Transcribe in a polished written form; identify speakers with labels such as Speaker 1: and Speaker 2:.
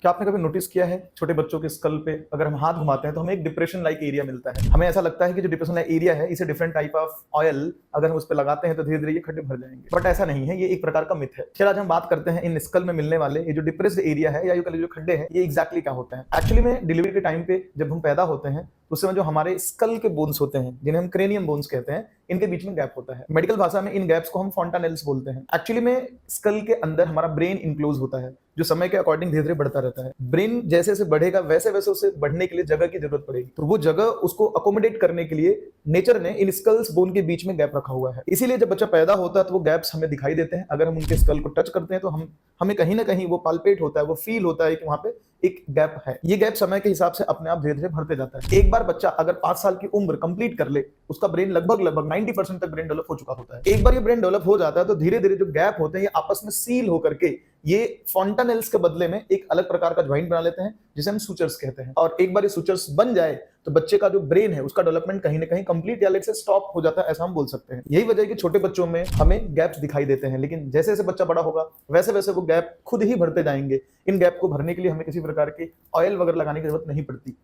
Speaker 1: क्या आपने कभी नोटिस किया है छोटे बच्चों के स्कल पे अगर हम हाथ घुमाते हैं तो हमें एक डिप्रेशन लाइक एरिया मिलता है। हमें ऐसा लगता है कि जो डिप्रेशन लाइक एरिया है इसे डिफरेंट टाइप ऑफ ऑयल अगर हम उस पर लगाते हैं तो धीरे धीरे ये खड्डे भर जाएंगे, बट ऐसा नहीं है, ये एक प्रकार का मिथ है। चलिए आज हम बात करते हैं इन स्कल में मिलने वाले ये जो डिप्रेस्ड एरिया है या यूं कह लीजिए जो खड्डे हैं ये एग्जैक्टली क्या होते हैं। एक्चुअली में डिलीवरी के टाइम पे जब हम पैदा होते हैं तो उस समय जो हमारे स्कल के बोन्स होते हैं जिन्हें हम क्रेनियम बोन्स कहते हैं, इनके बीच में गैप होता है। मेडिकल भाषा में इन गैप्स को हम फॉन्टानेल्स बोलते हैं। एक्चुअली में स्कल के अंदर हमारा ब्रेन इंक्लोज होता है जो समय के अकॉर्डिंग धीरे धीरे बढ़ता रहता है। ब्रेन जैसे जैसे बढ़ेगा वैसे वैसे उसे बढ़ने के लिए जगह की जरूरत पड़ेगी, तो वो जगह उसको अकोमोडेट करने के लिए नेचर ने इन स्कल्स बोन के बीच में गैप रखा हुआ है। इसीलिए जब बच्चा पैदा होता है तो वो गैप्स हमें दिखाई देते हैं। अगर हम उनके स्कल को टच करते हैं तो हमें कहीं ना कहीं वो पाल्पेट होता है, वो फील होता है कि वहां पे एक गैप है। ये गैप समय के हिसाब से अपने आप धीरे धीरे बढ़ते जाता है। एक बार बच्चा अगर 5 साल की उम्र कंप्लीट कर ले, उसका ब्रेन लगभग 90% तक ब्रेन डेवलप हो चुका होता है। एक बार ये ब्रेन डेवलप हो जाता है तो धीरे धीरे जो गैप होते हैं ये आपस में सील होकर के ये फॉन्टानेल्स के बदले में एक अलग प्रकार का ज्वाइंट बना लेते हैं जिसे हम सूचर्स कहते हैं। और एक बार ये सूचर्स बन जाए तो बच्चे का जो ब्रेन है उसका डेवलपमेंट कहीं ना कहीं कंप्लीट या लेट से स्टॉप हो जाता है, ऐसा हम बोल सकते हैं। यही वजह है कि छोटे बच्चों में हमें गैप्स दिखाई देते हैं, लेकिन जैसे जैसे बच्चा बड़ा होगा वैसे वैसे वो गैप खुद ही भरते जाएंगे। इन गैप को भरने के लिए हमें किसी प्रकार के ऑयल वगैरह लगाने की जरूरत नहीं पड़ती।